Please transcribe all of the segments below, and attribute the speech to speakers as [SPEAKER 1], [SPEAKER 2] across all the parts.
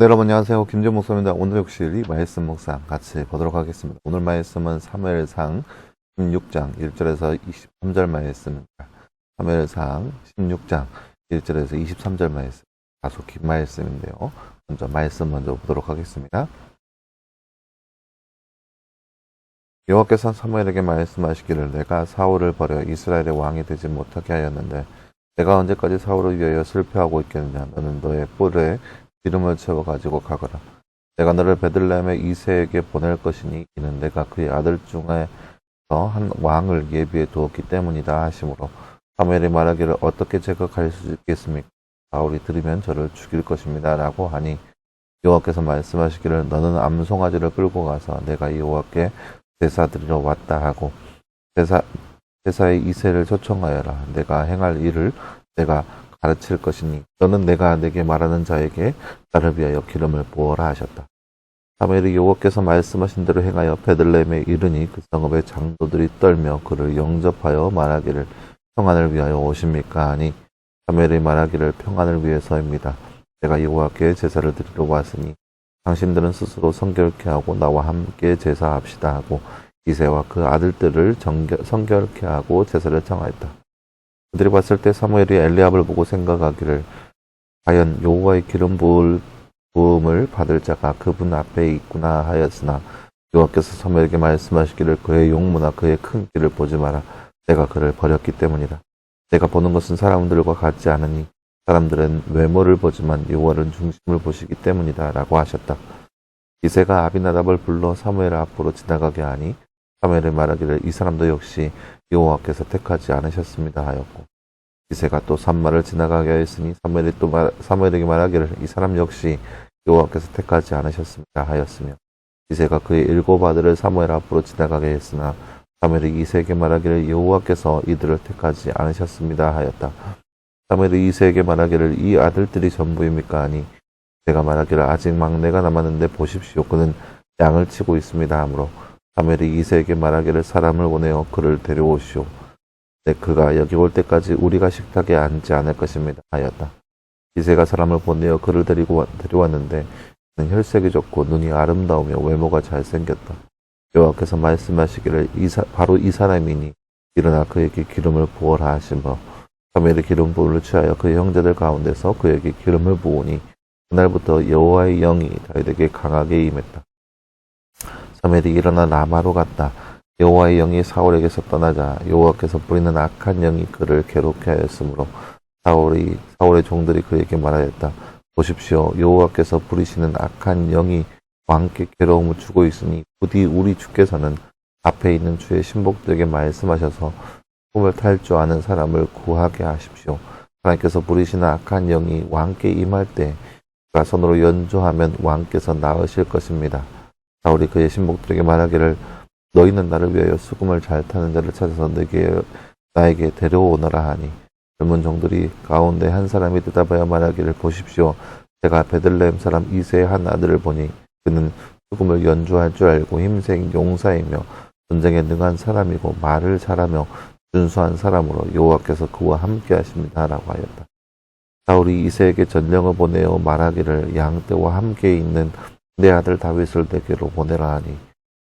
[SPEAKER 1] 네, 여러분 안녕하세요. 김재목 목사입니다. 오늘 역시 이 말씀 묵상 같이 보도록 하겠습니다. 오늘 말씀은 사무엘상 16장 1절에서 23절 말씀입니다. 사무엘상 16장 1절에서 23절 말씀. 다소 긴 말씀인데요. 말씀 먼저 보도록 하겠습니다. 여호와께서 사무엘에게 말씀하시기를 내가 사울을 버려 이스라엘의 왕이 되지 못하게 하였는데 내가 언제까지 사울을 위하여 슬퍼하고 있겠느냐. 너는 너의 뿔에 기름을 채워 가지고 가거라. 내가 너를 베들레헴의 이새에게 보낼 것이니 이는 내가 그의 아들 중에서 한 왕을 예비해 두었기 때문이다 하시므로 사무엘이 말하기를 어떻게 제가 갈 수 있겠습니까? 사울이 들으면 저를 죽일 것입니다 라고 하니 여호와께서 말씀하시기를 너는 암송아지를 끌고 가서 내가 여호와께 제사 드리러 왔다 하고 제사의 이새를 초청하여라. 내가 행할 일을 내가 가르칠 것이니 너는 내가 내게 말하는 자에게 나를 위하여 기름을 부어라 하셨다. 사무엘이 여호와께서 말씀하신 대로 행하여 베들레헴에 이르니 그 성읍의 장로들이 떨며 그를 영접하여 말하기를 평안을 위하여 오십니까 하니 사무엘이 말하기를 평안을 위해서입니다. 내가 여호와께 제사를 드리러 왔으니 당신들은 스스로 성결케 하고 나와 함께 제사합시다 하고 이새와 그 아들들을 성결케 하고 제사를 청하였다. 그들이 봤을 때 사무엘이 엘리압을 보고 생각하기를 과연 여호와의 기름 부음을 받을 자가 그분 앞에 있구나 하였으나 여호와께서 사무엘에게 말씀하시기를 그의 용모나 그의 큰 길을 보지 마라. 내가 그를 버렸기 때문이다. 내가 보는 것은 사람들과 같지 않으니 사람들은 외모를 보지만 여호와는 중심을 보시기 때문이다 라고 하셨다. 이새가 아비나답을 불러 사무엘 앞으로 지나가게 하니 사무엘이 말하기를 이 사람도 역시 여호와께서 택하지 않으셨습니다 하였고 이새가 또 산마를 지나가게 하였으니 사무엘이 또 사무엘에게 말하기를 이 사람 역시 여호와께서 택하지 않으셨습니다 하였으며 이새가 그의 7 아들을 사무엘 앞으로 지나가게 했으나 사무엘이 이새에게 말하기를 여호와께서 이들을 택하지 않으셨습니다 하였다. 사무엘이 이새에게 말하기를 이 아들들이 전부입니까 하니 내가 말하기를 아직 막내가 남았는데 보십시오 그는 양을 치고 있습니다 하므로 사무엘이 이새에게 말하기를 사람을 보내어 그를 데려오시오. 네, 그가 여기 올 때까지 우리가 식탁에 앉지 않을 것입니다 하였다. 이새가 사람을 보내어 그를 데려왔는데 그는 혈색이 좋고 눈이 아름다우며 외모가 잘생겼다. 여호와께서 말씀하시기를 바로 이 사람이니 일어나 그에게 기름을 부어라 하시며 사무엘이 기름 부음을 취하여 그의 형제들 가운데서 그에게 기름을 부으니 그날부터 여호와의 영이 다윗에게 강하게 임했다. 사무엘이 일어나 라마로 갔다. 여호와의 영이 사울에게서 떠나자 여호와께서 부리는 악한 영이 그를 괴롭게 하였으므로 사울의 종들이 그에게 말하였다. 보십시오. 여호와께서 부리시는 악한 영이 왕께 괴로움을 주고 있으니 부디 우리 주께서는 앞에 있는 주의 신복들에게 말씀하셔서 꿈을 탈 줄 아는 사람을 구하게 하십시오. 하나님께서 부리시는 악한 영이 왕께 임할 때 그가 손으로 연주하면 왕께서 나으실 것입니다. 사울이 그의 신복들에게 말하기를 너희는 나를 위하여 수금을 잘 타는 자를 찾아서 나에게 데려오너라 하니 젊은 종들이 가운데 한 사람이 대답하여 말하기를 보십시오. 제가 베들레헴 사람 이새의 한 아들을 보니 그는 수금을 연주할 줄 알고 힘센 용사이며 전쟁에 능한 사람이고 말을 잘하며 준수한 사람으로 여호와께서 그와 함께 하십니다 라고 하였다. 사울이 이새에게 전령을 보내어 말하기를 양떼와 함께 있는 내 아들 다윗을 내게로 보내라 하니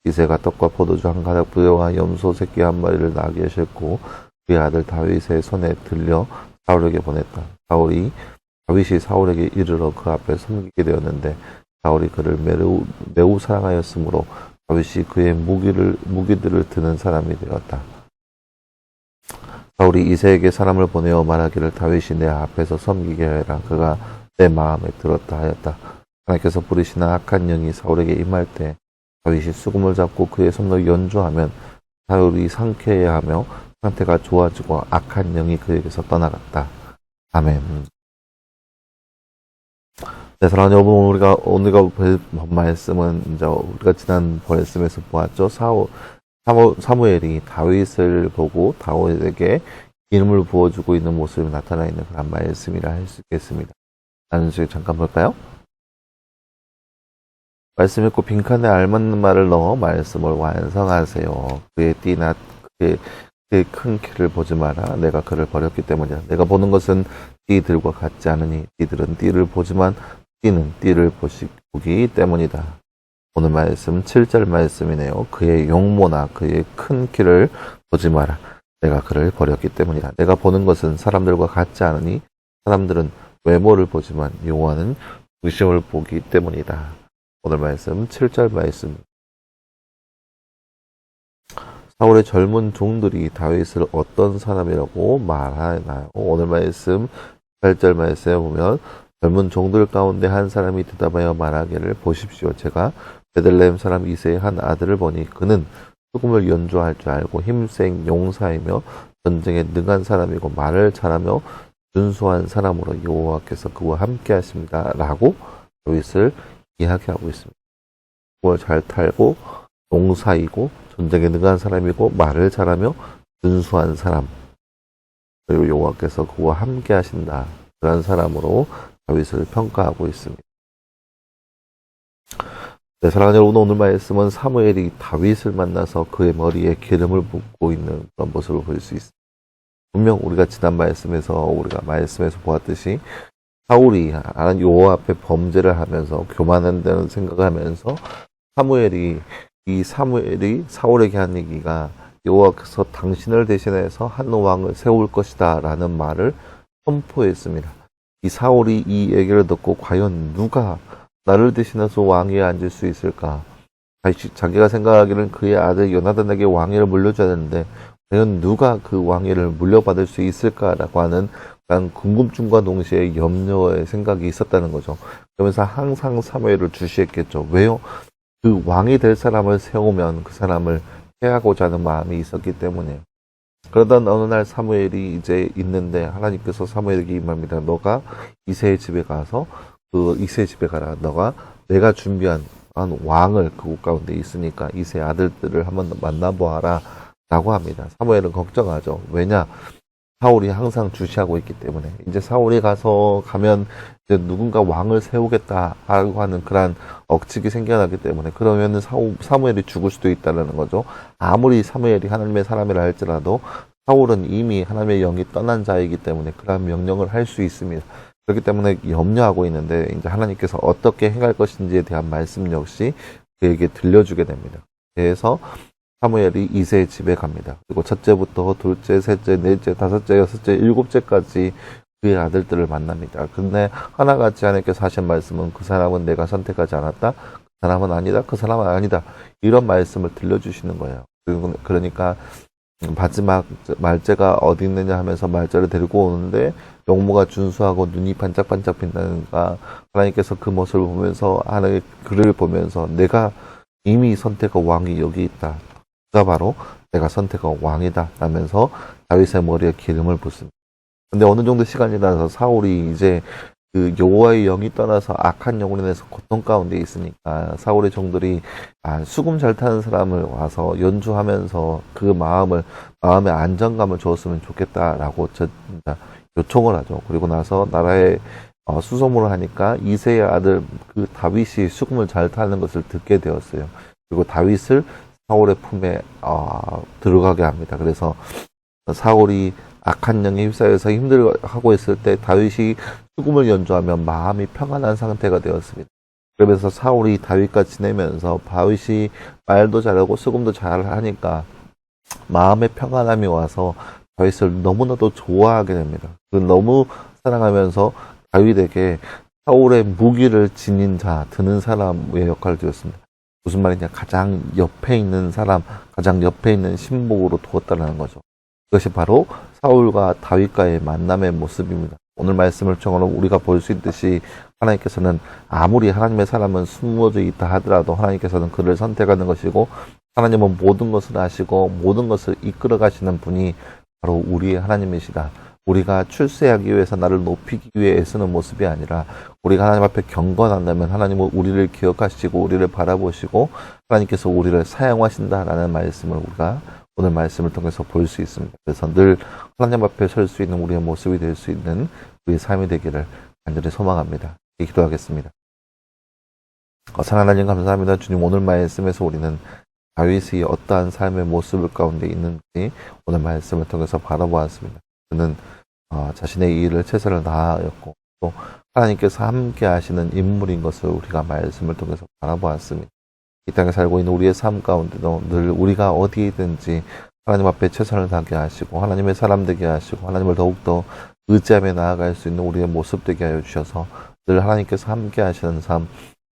[SPEAKER 1] 이새가 떡과 포도주 한 가닥 부여와 염소 새끼 한 마리를 나귀에 싣고 그의 아들 다윗의 손에 들려 사울에게 보냈다. 다윗이 사울에게 이르러 그 앞에 섬기게 되었는데 사울이 그를 매우 사랑하였으므로 다윗이 그의 무기들을 드는 사람이 되었다. 사울이 이새에게 사람을 보내어 말하기를 다윗이 내 앞에서 섬기게 하여라. 그가 내 마음에 들었다 하였다. 하나님께서 부리시는 악한 영이 사울에게 임할 때 다윗이 수금을 잡고 그의 손으로 연주하면 사울이 상쾌해하며 상태가 좋아지고 악한 영이 그에게서 떠나갔다. 아멘. 네, 사랑하는 여러분, 오늘가 볼 말씀은 이제 우리가 지난 말씀에서 보았죠. 사무엘이 다윗을 보고 다윗에게 기름을 부어주고 있는 모습이 나타나 있는 그런 말씀이라 할 수 있겠습니다. 나누시 잠깐 볼까요? 말씀 읽고 빈칸에 알맞는 말을 넣어 말씀을 완성하세요. 그의 띠나 그의 큰 키를 보지 마라. 내가 그를 버렸기 때문이다. 내가 보는 것은 띠들과 같지 않으니 띠들은 띠를 보지만 띠를 보기 때문이다. 오늘 말씀 7절 말씀이네요. 그의 용모나 그의 큰 키를 보지 마라. 내가 그를 버렸기 때문이다. 내가 보는 것은 사람들과 같지 않으니 사람들은 외모를 보지만 여호와는 중심을 보기 때문이다. 오늘 말씀 7절 말씀. 사울의 젊은 종들이 다윗을 어떤 사람이라고 말하나요? 오늘 말씀 8절 말씀에 보면 젊은 종들 가운데 한 사람이 대답하여 말하기를 보십시오. 제가 베들레헴 사람 이새의 한 아들을 보니 그는 수금을 연주할 줄 알고 힘센 용사이며 전쟁에 능한 사람이고 말을 잘하며 준수한 사람으로 여호와께서 그와 함께 하십니다. 라고 다윗을 이야기하고 있습니다. 그걸 잘 탈고 용사이고 전쟁에 능한 사람이고 말을 잘하며 준수한 사람, 그리고 여호와께서 그와 함께 하신다. 그런 사람으로 다윗을 평가하고 있습니다. 네, 사랑하는 여러분, 오늘 말씀은 사무엘이 다윗을 만나서 그의 머리에 기름을 붓고 있는 그런 모습을 볼 수 있습니다. 분명 우리가 지난 말씀에서 보았듯이 사울이 하나님 여호와 앞에 범죄를 하면서 교만한다는 생각을 하면서 사무엘이 사울에게 한 얘기가 여호와께서 당신을 대신해서 한 왕을 세울 것이다 라는 말을 선포했습니다. 이 사울이 이 얘기를 듣고 과연 누가 나를 대신해서 왕위에 앉을 수 있을까? 자기가 생각하기는 그의 아들 요나단에게 왕위를 물려줘야 되는데 과연 누가 그 왕위를 물려받을 수 있을까라고 하는 궁금증과 동시에 염려의 생각이 있었다는 거죠. 그러면서 항상 사무엘을 주시했겠죠. 왜요? 그 왕이 될 사람을 세우면 그 사람을 해하고자 하는 마음이 있었기 때문에. 그러던 어느 날 사무엘이 이제 있는데 하나님께서 사무엘에게 임합니다. 너가 이새의 집에 가서 이새의 집에 가라. 너가 내가 준비한 왕을 그곳 가운데 있으니까 이새의 아들들을 한번 만나보아라 라고 합니다. 사무엘은 걱정하죠. 왜냐? 사울이 항상 주시하고 있기 때문에 이제 사울이 가면 이제 누군가 왕을 세우겠다라고 하는 그런 억측이 생겨나기 때문에 그러면은 사무엘이 죽을 수도 있다는 거죠. 아무리 사무엘이 하나님의 사람이라 할지라도 사울은 이미 하나님의 영이 떠난 자이기 때문에 그런 명령을 할 수 있습니다. 그렇기 때문에 염려하고 있는데 이제 하나님께서 어떻게 행할 것인지에 대한 말씀 역시 그에게 들려주게 됩니다. 그래서 사무엘이 이새의 집에 갑니다. 그리고 첫째부터 둘째, 셋째, 넷째, 다섯째, 여섯째, 일곱째까지 그의 아들들을 만납니다. 근데 하나같이 하나님께서 하신 말씀은 그 사람은 내가 선택하지 않았다. 그 사람은 아니다. 그 사람은 아니다. 이런 말씀을 들려주시는 거예요. 그러니까 마지막 말째가 어디 있느냐 하면서 말째를 데리고 오는데 용모가 준수하고 눈이 반짝반짝 빛나는가 하나님께서 그 모습을 보면서 하나님의 글을 보면서 내가 이미 선택한 왕이 여기 있다. 그가 바로 내가 선택한 왕이다 라면서 다윗의 머리에 기름을 붓습니다. 근데 어느 정도 시간이 지나서 사울이 이제 그 여호와의 영이 떠나서 악한 영으로 인해서 고통 가운데 있으니까 사울의 종들이 수금 잘 타는 사람을 와서 연주하면서 그 마음의 안정감을 주었으면 좋겠다라고 요청을 하죠. 그리고 나서 나라에 수소문을 하니까 이새의 아들 그 다윗이 수금을 잘 타는 것을 듣게 되었어요. 그리고 다윗을 사울의 품에 들어가게 합니다. 그래서 사울이 악한 영에 휩싸여서 힘들어하고 있을 때 다윗이 수금을 연주하면 마음이 평안한 상태가 되었습니다. 그러면서 사울이 다윗과 지내면서 다윗이 말도 잘하고 수금도 잘하니까 마음의 평안함이 와서 다윗을 너무나도 좋아하게 됩니다. 너무 사랑하면서 다윗에게 사울의 무기를 지닌 자, 드는 사람의 역할을 주었습니다. 무슨 말이냐? 가장 옆에 있는 사람, 가장 옆에 있는 신복으로 두었다는 거죠. 그것이 바로 사울과 다윗과의 만남의 모습입니다. 오늘 말씀을 통해서 우리가 볼 수 있듯이 하나님께서는 아무리 하나님의 사람은 숨어져 있다 하더라도 하나님께서는 그를 선택하는 것이고 하나님은 모든 것을 아시고 모든 것을 이끌어 가시는 분이 바로 우리의 하나님이시다. 우리가 출세하기 위해서 나를 높이기 위해 애쓰는 모습이 아니라 우리가 하나님 앞에 경건한다면 하나님은 우리를 기억하시고 우리를 바라보시고 하나님께서 우리를 사용하신다라는 말씀을 우리가 오늘 말씀을 통해서 볼 수 있습니다. 그래서 늘 하나님 앞에 설 수 있는 우리의 모습이 될 수 있는 우리의 삶이 되기를 간절히 소망합니다. 기도하겠습니다. 사랑하는 하나님 감사합니다. 주님, 오늘 말씀에서 우리는 다윗이 어떠한 삶의 모습을 가운데 있는지 오늘 말씀을 통해서 바라보았습니다. 그는 자신의 일을 최선을 다하였고 또 하나님께서 함께 하시는 인물인 것을 우리가 말씀을 통해서 바라보았습니다. 이 땅에 살고 있는 우리의 삶 가운데도 늘 우리가 어디든지 하나님 앞에 최선을 다하게 하시고 하나님의 사람 되게 하시고 하나님을 더욱더 의지하며 나아갈 수 있는 우리의 모습 되게 하여 주셔서 늘 하나님께서 함께 하시는 삶,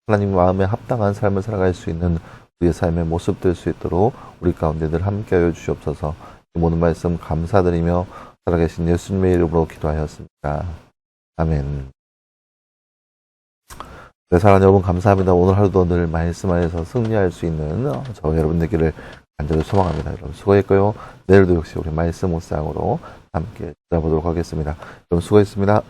[SPEAKER 1] 하나님 마음에 합당한 삶을 살아갈 수 있는 우리의 삶의 모습 될 수 있도록 우리 가운데 늘 함께 하여 주시옵소서. 이 모든 말씀 감사드리며 살아계신 예수님의 이름으로 기도하였습니다. 아멘. 네, 사랑하는 여러분 감사합니다. 오늘 하루도 늘 말씀 안에서 승리할 수 있는 저 여러분 되기를 간절히 소망합니다. 여러분 수고했고요. 내일도 역시 우리 말씀 묵상으로 함께 찾아보도록 하겠습니다. 여러분 수고했습니다.